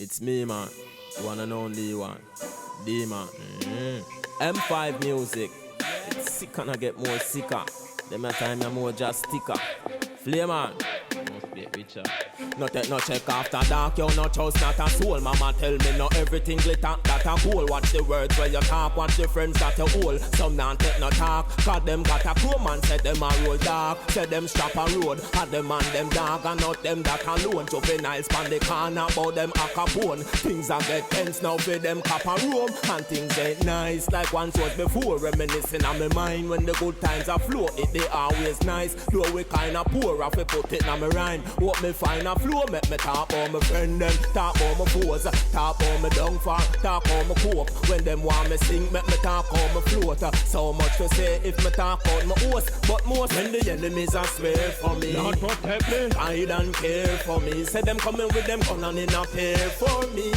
It's me, man. One and only one. Dman. M5 music. It's sick and I get more sicker. Them a time I'm more just sticker. Flame man. Must get richer. No take no check after dark. You no trust not a soul. Mama tell me no everything glitter that a goal. Watch the words where you talk. Watch the friends that you hold. Some not take no talk. Cause them got a crew man. Said them a roll dark. Said them strap a road. Had them and them dog. And not them that alone. Juveniles span the corner. About them a capone. Things a get tense now for them cap a room. And things ain't nice like once was before. Reminiscing on my mind when the good times are flow. It they always nice. Though we kinda poor. If we put it on my rhyme. What me find a flow. Make me talk on my friend them. Talk on my foes. Talk on my downfall. Talk on my coke. When them want me sing. Make me talk on my float. So much to say if me talk on my host. But most when the enemies are swear for me. Lord protect me. Hide and care for me. Say them coming with them gun and in a pair for me.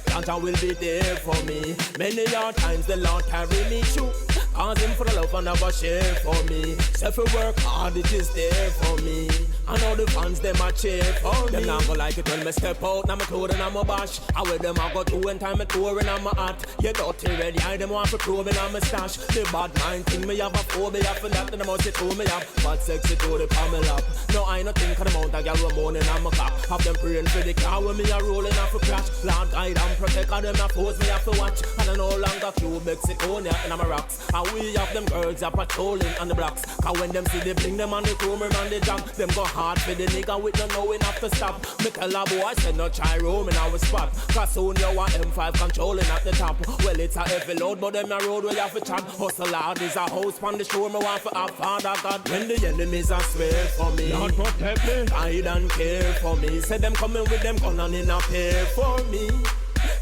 Santa will be there for me. Many hard times the Lord carry me through. Cause him for the love and never share for me. Say for work hard it is there for me. I know the fans them a cheer for me. Them not go like it when me step out. Now me clothing and my bash. I wear them I go to when time me touring on my hat. You dirty ready I them want for probing on my stash. The bad mind thing me have a phobia for that. And the most it to me have. Bad sexy to the palm lap. No I no think of the amount I get moaning on my cock. Have them praying for the car when me a rolling off a crash. Lord guide and protect of them a force me have to watch. And I no longer Cuba, Mexico and my rocks. And we have them girls are patrolling on the blocks. Cause when them see they bring them on the chrome and the jam. Them go hard for the nigga with no knowing have to stop. Me tell a boy I said no try roaming our spot. Cause soon you want M5 controlling at the top. Well it's a heavy load but them a road where you have to chat. Hustle hard is a house on the shore me want for have Father God. When the enemies are swear for me. Lord protect me. Hide and care for me. Say them coming with them gun and in a pair for me.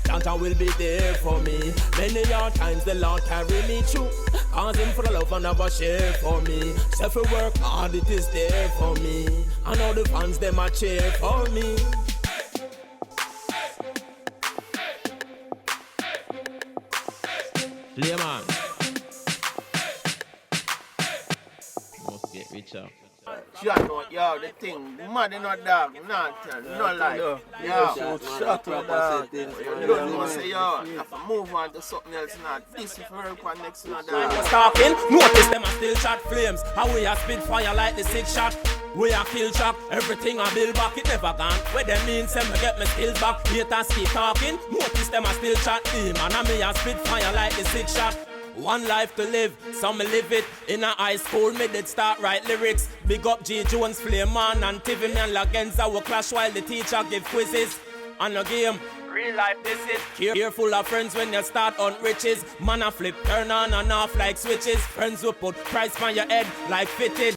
Santa will be there for me. Many hard times the Lord carry me through. Cause him for the love and never share for me. Say for work hard it is there for me. I know the fans them a cheer for me. Play man. Must get richer. Shut up, yo, the thing, mad in a dog, not tell, no lie. Yo, shut up, dog. You don't know, say, yo, I have to move on to something else now. This is for work on next one, dog. Just talking, notice them a still shot flames. How we a spit fire like the 6 shot. We a kill shot, everything I build back, it never gone. Where them mean, say me get my skills back. Haters keep talking, notice them a still shot team. And I me a spit fire like the 6 shot. One life to live, some me live it. In a high school, me did start write lyrics. Big up G. Jones, Flame Man, and TV Man Lagenza will clash while the teacher give quizzes. On a game, real life this is. Careful of friends when you start on riches. Man a flip, turn on and off like switches. Friends will put price on your head like fitted.